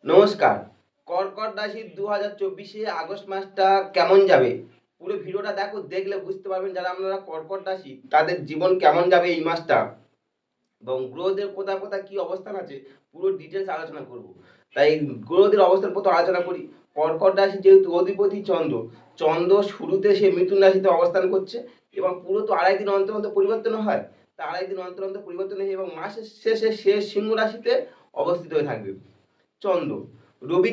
নমস্কার। কর্কট রাশির ২০২৪ আগস্ট মাসটা কেমন যাবে? পুরো ভিডিওটা দেখো, দেখলে বুঝতে পারবেন যারা আপনারা কর্কট রাশি তাদের জীবন কেমন যাবে এই মাসটা এবং গ্রহদের কোথায়, কোথায় কি অবস্থান আছে পুরো ডিটেইলস আলোচনা করব। তাই গ্রহদের অবস্থার প্রথম আলোচনা করি। কর্কট রাশি যেহেতু অধিপতি চন্দ্র, চন্দ্র শুরুতে সে মিথুন রাশিতে অবস্থান করছে এবং পুরো তো ২.৫ দিন অন্তর, অন্তর পরিবর্তন হয়। তা ২.৫ দিন অন্তর, অন্তর পরিবর্তন হয় এবং মাসের শেষে সে সিংহ রাশিতে অবস্থিত হয়ে থাকবে। চন্দ্র, রবি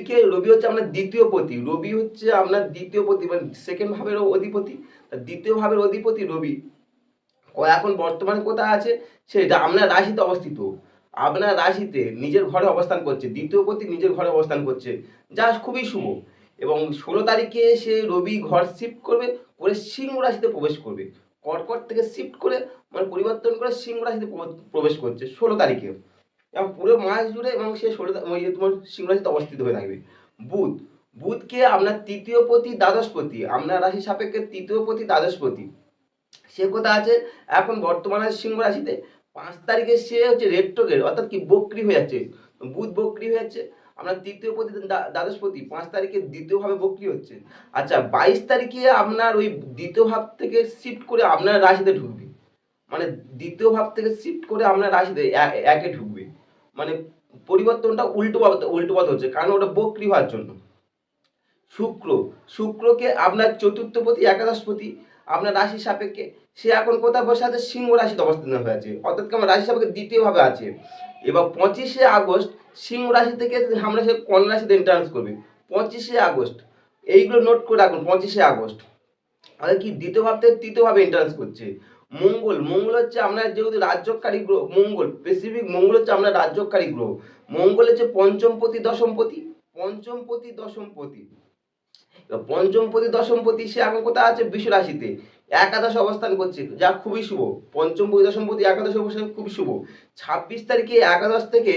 হচ্ছে আপনার দ্বিতীয় পতি, রবি হচ্ছে আপনার দ্বিতীয় পতি মানে সেকেন্ড ভাবের অধিপতি। দ্বিতীয় ভাবের অধিপতি রবি এখন বর্তমানে কোথায় আছে? সেটা আপনার রাশিতে অবস্থিত। আপনার রাশিতে নিজের ঘরে অবস্থান করছে, দ্বিতীয় পতি নিজের ঘরে অবস্থান করছে, যা খুবই শুভ। এবং ১৬ তারিখে সে রবি ঘর শিফট করবে, করে সিংহ রাশিতে প্রবেশ করবে। কর্কট থেকে শিফট করে মানে পরিবর্তন করে সিংহ রাশিতে প্রবেশ করছে ১৬ তারিখে এবং পুরো মাস জুড়ে এবং সে তোমার সিংহ রাশিতে অবস্থিত হয়ে থাকবে। বুধ, বুধকে আপনার তৃতীয় পতি দ্বাদশপতি, আপনার রাশি সাপেক্ষে তৃতীয় পতি দ্বাদশপতি, সে কোথায় আছে? এখন বর্তমানে সিংহ রাশিতে। ৫ তারিখে সে হচ্ছে রেট্রোগেট অর্থাৎ কি বক্রি হয়ে যাচ্ছে, বুধ বক্রি হয়ে যাচ্ছে। আপনার তৃতীয় পতি দ্বাদশপতি ৫ তারিখে দ্বিতীয়ভাবে বক্রি হচ্ছে। আচ্ছা, ২২ তারিখে আপনার ওই দ্বিতীয় ভাব থেকে শিফট করে আপনার রাশিতে ঢুকবে, মানে দ্বিতীয় ভাব থেকে শিফট করে আপনার রাশিতে একে ঢুকবে, মানে পরিবর্তনটা উল্টো পথ হচ্ছে কারণ ওটা বক্রি হওয়ার জন্য। শুক্র, শুক্রকে আপনার চতুর্থপতি একাদশপতি আপনার রাশি সাপেক্ষে সে এখন কোথায় বসে আছে? সিংহ রাশিতে অবস্থান হয়ে আছে, অর্থাৎ আমার রাশি সাপেক্ষে দ্বিতীয়ভাবে আছে। এবং ২৫শে আগস্ট সিংহ রাশি থেকে আমরা সে কন্যা রাশিতে এন্ট্রান্স করবে। ২৫শে আগস্ট, এইগুলো নোট করে রাখুন। ২৫শে আগস্ট অর্থাৎ কি দ্বিতীয় ভাব থেকে তৃতীয় ভাবে এন্ট্রান্স করছে। মঙ্গল, মঙ্গল হচ্ছে আপনার যেহেতু রাজ্যকারী গ্রহ, মঙ্গল স্পেসিফিক মঙ্গল হচ্ছে আপনার রাজ্যকারী গ্রহ। মঙ্গল হচ্ছে পঞ্চমপতি দশমপতি, পঞ্চমপতি দশমপতি, পঞ্চমপতি দশমপতি সে এখন কোথায় আছে? বৃষ রাশিতে একাদশে অবস্থান করছে, যা খুবই শুভ। পঞ্চমপতি দশমপতি একাদশে অবস্থান খুবই শুভ। ২৬ তারিখে একাদশ থেকে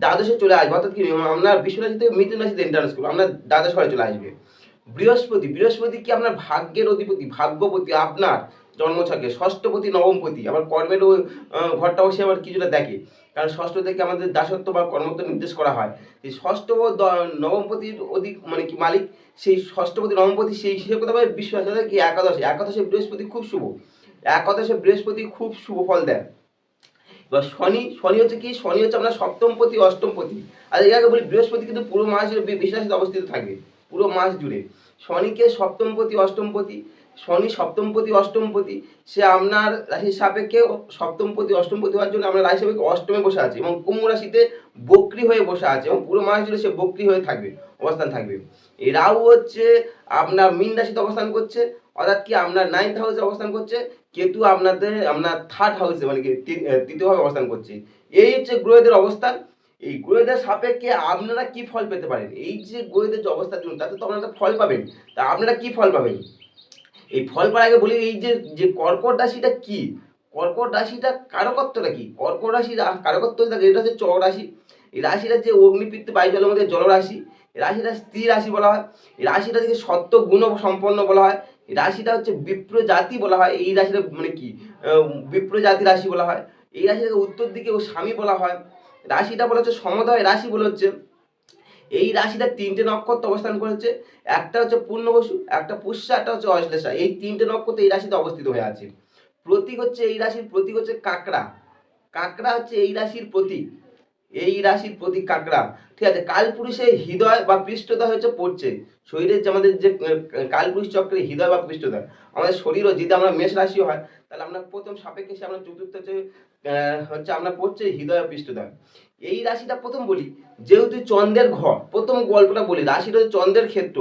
দ্বাদশে চলে আসবে, অর্থাৎ কি আপনার বৃষ রাশি থেকে মিথুন রাশিতে এন্ট্রান্স করবে, আপনার দ্বাদশ ঘরে চলে আসবে। বৃহস্পতি, বৃহস্পতি কি আপনার ভাগ্যের অধিপতি, ভাগ্যপতি আপনার জন্মছকে, ষষ্ঠপতি নবমপতি, আবার কর্মেরও ঘরটাও সে আবার কিছুটা দেখে, কারণ ষষ্ঠ থেকে আমাদের দাসত্ব বা কর্মত্ব নির্দেশ করা হয়। এই ষষ্ঠ ও নবমপতির অধিক মানে কি মালিক, সেই ষষ্ঠপতি নবমপতি সেই হিসেবে কথা বলে বিশ্বাস কি একাদশে, একাদশে বৃহস্পতি খুব শুভ, একাদশে বৃহস্পতি খুব শুভ ফল দেয়। এবার শনি, শনি হচ্ছে কি? শনি হচ্ছে আপনার সপ্তমপতি অষ্টমপতি। আর এর আগে বলি বৃহস্পতি কিন্তু পুরো মাস জুড়ে বৃষ অবস্থিত থাকবে, পুরো মাস জুড়ে। শনিকে সপ্তমপতি অষ্টমপতি, শনি সপ্তমপতি অষ্টমপতি, সে আপনার রাশির সাপেক্ষে সপ্তমপতি অষ্টমপতি হওয়ার জন্য আপনার রাশি সাপেক্ষে অষ্টমে বসে আছে এবং কুম্ভ রাশিতে বক্রি হয়ে বসে আছে এবং পুরো মাস জুড়ে সে বক্রি হয়ে থাকবে, অবস্থান থাকবে। এই রাহু হচ্ছে আপনার মীন রাশিতে অবস্থান করছে, অর্থাৎ কি আপনার 9th হাউসে অবস্থান করছে। কেতু আপনার 3rd হাউসে মানে কি তৃতীয়ভাবে অবস্থান করছে। এই হচ্ছে গ্রহদের অবস্থান। এই গ্রহদের সাপেক্ষে আপনারা কি ফল পেতে পারেন? এই যে গ্রহদের যে অবস্থার জন্য তাতে তো আপনারা ফল পাবেন। তা আপনারা কি ফল পাবেন? এই ফল পাওয়ার আগে বলি এই যে যে কর্কট রাশিটা কি? কর্কট রাশিটা কারকত্বটা কি? কর্কট রাশির কারকত্ব থাকে, এটা হচ্ছে চর রাশি। এই রাশিটা যে অগ্নিপৃথ বায়ু জলের মধ্যে জলরাশি। এই রাশিটা স্ত্রী রাশি বলা হয়। এই রাশিটাকে সত্য গুণ সম্পন্ন বলা হয়। এই রাশিটা হচ্ছে বিপ্র জাতি বলা হয়। এই রাশিটা মানে কি বিপ্র জাতি রাশি বলা হয়। এই রাশিটাকে উত্তর দিকে ও স্বামী বলা হয়। রাশিটা বলা হচ্ছে সমোদয় রাশি বলে হচ্ছে। এই রাশিটা 3টে নক্ষত্র অবস্থান করেছে, একটা হচ্ছে পূর্ণবসু, একটা পুষ্যা, একটা হচ্ছে অশ্লেষা। এই 3টে নক্ষত্র এই রাশিতে অবস্থিত হয়ে আছে। প্রতীক হচ্ছে এই রাশির প্রতীক হচ্ছে কাকড়া, কাকড়া হচ্ছে এই রাশির প্রতীক, এই রাশির প্রতীক কাকড়া। ঠিক আছে, কালপুরুষের হৃদয় বা পৃষ্ঠদ্বয় হচ্ছে পড়ছে শরীরের যে আমাদের যে কালপুরুষ চক্রের হৃদয় বা পৃষ্ঠদ্বয়, আমাদের শরীরও যদি আমরা মেষ রাশিও হয় তাহলে আমরা প্রথম সাপেক্ষে সে আমরা চতুর্থ হচ্ছে আমরা পড়ছে হৃদয় পৃষ্ঠদ্বয়। এই রাশিটা প্রথম বলি যেহেতু চন্দ্রের ঘর, প্রথম গল্পটা বলি, রাশিটা হচ্ছে চন্দ্রের ক্ষেত্র।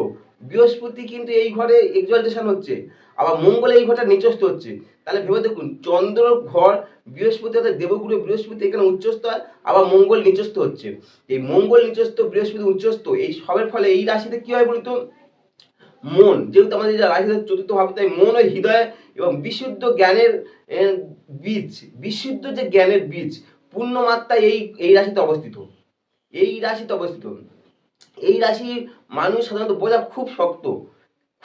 বৃহস্পতি কিন্তু এই ঘরে এক্সলটেশন হচ্ছে, আবার মঙ্গল এই ঘরটা নিচস্থ হচ্ছে। তাহলে ভেবে দেখুন চন্দ্র ঘর বৃহস্পতি অর্থাৎ দেবগুরু বৃহস্পতি এখানে উচ্চস্থ হয়, আবার মঙ্গল নিচস্থ হচ্ছে। এই মঙ্গল নিচস্থ বৃহস্পতি উচ্চস্থ এই সবের ফলে এই রাশিতে কি হয় বলতো? মন, যেহেতু আমাদের রাশিতে চতুর্থ ভাব, তাই মন ও হৃদয় এবং বিশুদ্ধ জ্ঞানের বীজ, বিশুদ্ধ যে জ্ঞানের বীজ পূর্ণ মাত্রা এই এই রাশিতে অবস্থিত, এই রাশিতে অবস্থিত। এই রাশির মানুষ সাধারণত বোঝা খুব শক্ত,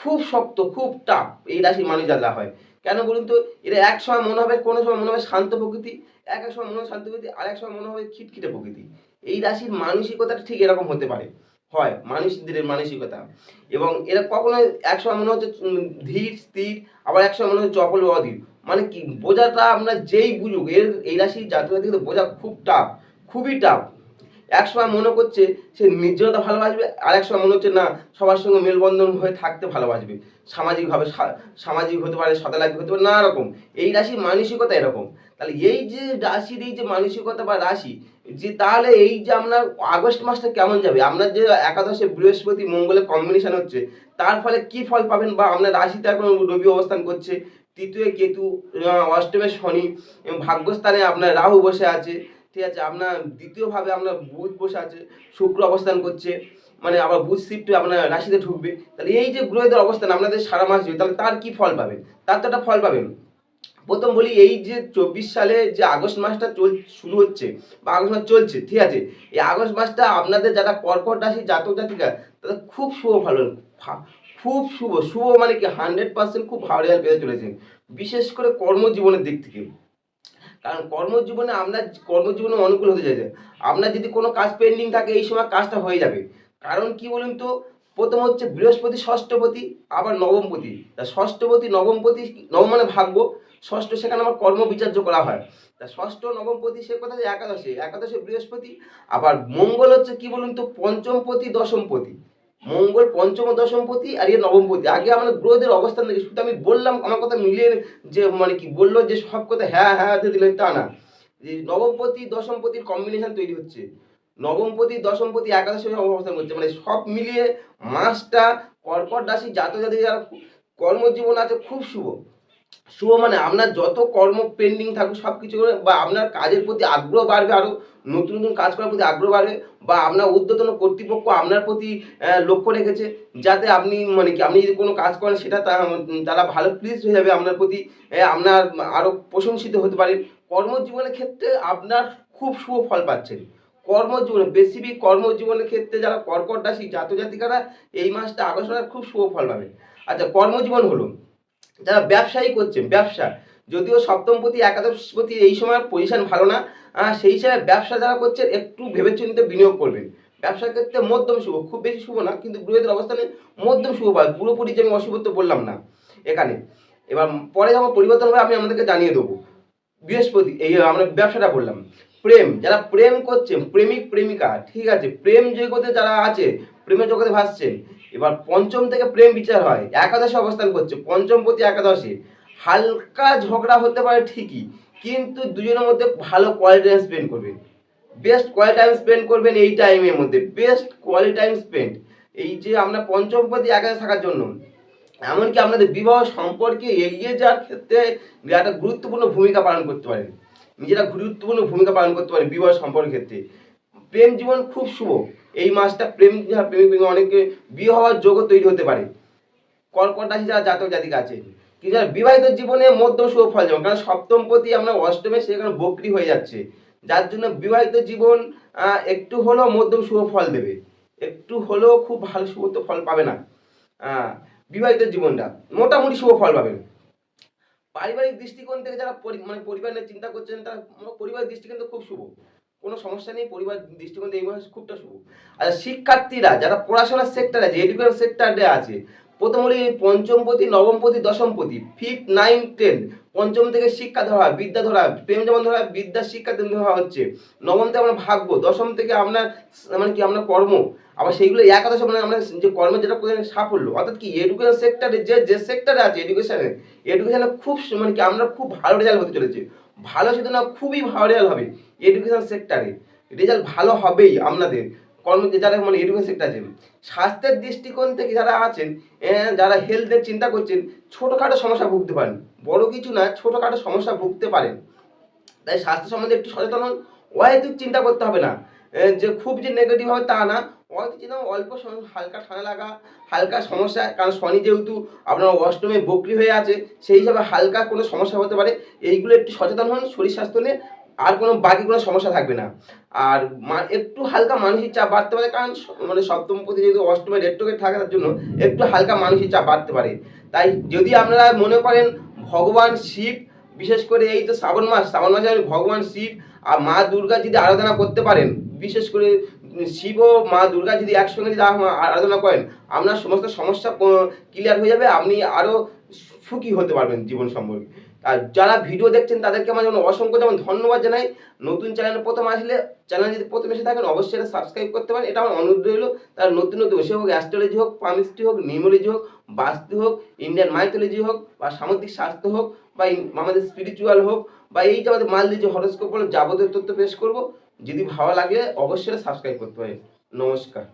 খুব শক্ত, খুব টাফ এই রাশির মানুষ যারা হয়। কেন বলুন তো? এরা এক সময় মনে হবে, কোনো সময় মনে হবে শান্ত প্রকৃতি, এক এক সময় মনে হবে শান্ত প্রকৃতি, আর এক সময় মনে হবে খিটখিটে প্রকৃতি। এই রাশির মানসিকতাটা ঠিক এরকম হতে পারে। হয় মানুষদের মানসিকতা। এবং এরা কখনো একসময় মনে হচ্ছে ধীর স্থির, আবার একসময় মনে হচ্ছে চপল বা অধীর। মানে কি বোঝাটা আপনার যেই বুঝুক, এই রাশির জাতক জাতিকে বোঝা খুব টাফ, খুবই টাফ। একসময় মনে করছে সে নির্জনতা ভালোবাসবে, আর এক সময় মনে হচ্ছে না সবার সঙ্গে মেলবন্ধন হয়ে থাকতে ভালোবাসবে, সামাজিকভাবে সামাজিক হতে পারে, সাদালাগি হতে পারে, নানা রকম। এই রাশির মানসিকতা এরকম। তাহলে এই যে রাশির এই যে মানসিকতা বা রাশি, যে তাহলে এই যে আপনার আগস্ট মাসটা কেমন যাবে, আপনার যে একাদশে বৃহস্পতি মঙ্গলের কম্বিনেশন হচ্ছে, তার ফলে কি ফল পাবেন, বা আপনার রাশিতে এখন রবি অবস্থান করছে, তৃতীয় কেতু, অষ্টমে শনি, এবং ভাগ্যস্থানে আপনার রাহু বসে আছে, ঠিক আছে, আপনার দ্বিতীয়ভাবে আপনার বুধ বসে আছে, শুক্র অবস্থান করছে, মানে আবার বুধ শিফট আপনার রাশিতে ঢুকবে। তাহলে এই যে গ্রহদের অবস্থান আপনাদের সারা মাস জুড়ে, তাহলে তার কি ফল পাবেন, তার তো একটা ফল পাবেন। প্রথম বলি, এই যে 24 সালে যে আগস্ট মাসটা শুরু হচ্ছে বা আগস্ট মাস চলছে, ঠিক আছে, এই আগস্ট মাসটা আপনাদের যারা কর্কট রাশি জাতক জাতিকা, তাদের খুব শুভ ফলন, খুব শুভ। শুভ মানে কি 100% খুব ভালো রেজাল্ট পেতে চলেছেন, বিশেষ করে কর্মজীবনের দিক থেকে। কারণ কর্মজীবনে আপনার কর্মজীবনে অনুকূল হতে চাইছে, আপনার যদি কোনো কাজ পেন্ডিং থাকে এই সময় কাজটা হয়ে যাবে। কারণ কি বলুন তো, প্রথম হচ্ছে বৃহস্পতি ষষ্ঠপতি, আবার নবমপতি। তা ষষ্ঠপতি নবমপতি, নবম মানে ভাগ্য, ষষ্ঠ সেখানে আমার কর্ম বিচার্য করা হয়। তা ষষ্ঠ নবমপতি সে কথা একাদশে, একাদশে বৃহস্পতি। আবার মঙ্গল হচ্ছে কি বলুন তো পঞ্চমপতি দশমপতি। মঙ্গল পঞ্চম ও দশমপতি, আর ইয়ে নবমপতি। আগে আমাদের গ্রহদের অবস্থান দেখে শুধু আমি বললাম, আমার কথা মিলিয়ে যে মানে কি বললো যে সব কথা হ্যাঁ হ্যাঁ দিলেন তা না। যে নবমপতি দশমপতির কম্বিনেশন তৈরি হচ্ছে, নবমপতি দশমপতি একাদশে অবস্থান করছে, মানে সব মিলিয়ে মাসটা কর্কট রাশি জাতক জাতিক যারা কর্মজীবন আছে খুব শুভ। শুভ মানে আপনার যত কর্ম পেন্ডিং থাকুক সব কিছু করে, বা আপনার কাজের প্রতি আগ্রহ বাড়বে, আরও নতুন নতুন কাজ করার প্রতি আগ্রহ বাড়বে, বা আপনার ঊর্ধ্বতন কর্তৃপক্ষ আপনার প্রতি লক্ষ্য রেখেছে, যাতে আপনি মানে কি আপনি যদি কোনো কাজ করেন সেটা তারা ভালো প্লিজ হয়ে যাবে আপনার প্রতি, আপনার আরও প্রশংসিত হতে পারেন। কর্মজীবনের ক্ষেত্রে আপনার খুব শুভ ফল পাচ্ছেন। কর্মজীবনে বেসিক কর্মজীবনের ক্ষেত্রে যারা কর্কট রাশি জাতক জাতিকারা এই মাসটা আগস্ট মাসে খুব শুভ ফল পাবে। আচ্ছা, কর্মজীবন হলো যারা ব্যবসায়ী করছেন, ব্যবসা, যদিও সপ্তমপতি একাদশপতি এই সময় পজিশন ভালো না, সেই হিসাবে ব্যবসা যারা করছেন একটু ভেবেচিন্তে বিনিয়োগ করবেন। ব্যবসার ক্ষেত্রে মধ্যম শুভ, খুব বেশি শুভ না, কিন্তু গ্রহের অবস্থানে মধ্যম শুভ পায়, পুরোপুরি যে আমি অশুভ তো বললাম না এখানে। এবার পরে যখন পরিবর্তন হবে আমি আমাদেরকে জানিয়ে দেবো। বৃহস্পতি, এই আমরা ব্যবসাটা বললাম। প্রেম, যারা প্রেম করছেন, প্রেমিক প্রেমিকা, ঠিক আছে, প্রেম জগতে যারা আছে, প্রেমের জগতে ভাসছেন, এবার পঞ্চম থেকে প্রেম বিচার হয়, একাদশে অবস্থান করছে, পঞ্চমপতি একাদশে। হালকা ঝগড়া হতে পারে ঠিকই, কিন্তু দুজনের মধ্যে ভালো কোয়ালিটি টাইম স্পেন্ড করবেন, বেস্ট কোয়ালিটি টাইম স্পেন্ড করবেন এই টাইমের মধ্যে, বেস্ট কোয়ালিটি টাইম স্পেন্ড। এই যে আমরা পঞ্চমপতি একাদশে থাকার জন্য, এমনকি আপনাদের বিবাহ সম্পর্কে এগিয়ে যাওয়ার ক্ষেত্রে একটা গুরুত্বপূর্ণ ভূমিকা পালন করতে পারেন, নিজেরা গুরুত্বপূর্ণ ভূমিকা পালন করতে পারেন বিবাহ সম্পর্কের ক্ষেত্রে। প্রেম জীবন খুব শুভ এই মাসটা, প্রেমিক প্রেমিক অনেকে বিয়ে হওয়ার যোগ্য তৈরি হতে পারে কর্কট রাশি যারা জাতক জাতিক আছে। কিন্তু যারা বিবাহিত জীবনে মধ্যম শুভ ফল যেমন, কারণ সপ্তমপতি আমরা অষ্টমে সেখানে বক্রি হয়ে যাচ্ছে, যার জন্য বিবাহিত জীবন একটু হলেও মধ্যম শুভ ফল দেবে, একটু হলেও খুব ভালো শুভ তো ফল পাবে না। বিবাহিত জীবনটা মোটামুটি শুভ ফল পাবেন। পারিবারিক দৃষ্টিকোণ থেকে যারা মানে পরিবার নিয়ে চিন্তা করছেন, তারা পরিবারের দৃষ্টিকোণ তো খুব শুভ, কোনো সমস্যা নেই, পরিবার দৃষ্টিকোণ এই মাস খুবটা শুভ। আর শিক্ষার্থীরা যারা পড়াশোনার সেক্টরে আছে, এডুকেশন সেক্টরে আছে, প্রথম হলো পঞ্চমপতি নবমপতি দশমপতি, ফিফথ নাইন টেন, পঞ্চম থেকে শিক্ষা ধরা, বিদ্যা ধরা, প্রেম যেমন ধরা, বিদ্যা শিক্ষা ধরা হচ্ছে। নবম থেকে আপনার ভাগ্য, দশম থেকে আপনার মানে কি আপনার কর্ম, আবার সেইগুলো একাদশ মানে আমরা যে কর্মে যেটা করে সাফল্য, অর্থাৎ কি এডুকেশন সেক্টরে যে সেক্টরে আছে, এডুকেশনে খুব মানে কি আমরা খুব ভালো রেজাল্ট হতে চলেছে। ভালো শুধু না, খুবই ভালো রেজাল্ট হবে এডুকেশন সেক্টরে, রেজাল্ট ভালো হবেই আপনাদের কর্ম যারা মানে এডুকেশন সেক্টর আছে। স্বাস্থ্যের দৃষ্টিকোণ থেকে যারা আছেন, যারা হেলথের চিন্তা করছেন, ছোটোখাটো সমস্যা ভুগতে পারেন, বড় কিছু না, ছোটোখাটো সমস্যা ভুগতে পারেন। তাই স্বাস্থ্য সম্বন্ধে একটু সচেতন হন। অহেতুক চিন্তা করতে হবে না, যে খুব যে নেগেটিভ হবে তা না, অহেতুক চিন্তা, অল্প হালকা ঠান্ডা লাগা, হালকা সমস্যা, কারণ শনি যেহেতু আপনার অষ্টমে বক্রি হয়ে আছে, সেই হিসাবে হালকা কোনো সমস্যা হতে পারে, এইগুলো একটু সচেতন হন শরীর স্বাস্থ্য নিয়ে, আর কোনো বাকি কোনো সমস্যা থাকবে না। আর একটু হালকা মানসিক চাপ বাড়তে পারে, কারণ মানে সপ্তমপতি যেহেতু অষ্টমে রেট্রোগেট থাকার জন্য একটু হালকা মানসিক চাপ বাড়তে পারে। তাই যদি আপনারা মনে করেন ভগবান শিব, বিশেষ করে এই তো শ্রাবণ মাসে ভগবান শিব আর মা দুর্গা যদি আরাধনা করতে পারেন, বিশেষ করে শিব ও মা দুর্গা যদি একসঙ্গে যদি আরাধনা করেন, আপনার সমস্ত সমস্যা ক্লিয়ার হয়ে যাবে, আপনি আরও সুখী হতে পারবেন জীবন সম্পর্কে। আর যারা ভিডিও দেখছেন তাদেরকে আমার যেমন অসংখ্য যেমন ধন্যবাদ জানাই। নতুন চ্যানেলে প্রথম আসলে, চ্যানেল যদি প্রথম এসে থাকেন অবশ্যই এটা সাবস্ক্রাইব করতে পারেন, এটা আমার অনুরোধ রইল। তার নতুন নতুন সে হোক অ্যাস্ট্রোলজি হোক, পামিস্ট্রি হোক, নিউমোলজি হোক, বাস্তু হোক, ইন্ডিয়ান মাইথোলজি হোক, বা সামুদ্রিক স্বাস্থ্য হোক, বা আমাদের স্পিরিচুয়াল হোক, বা এই যে আমাদের মালদি যে হরোস্কোপ হলো, যাবতীয় তথ্য পেশ করব। যদি ভালো লাগে অবশ্যই সাবস্ক্রাইব করতে পারেন। নমস্কার।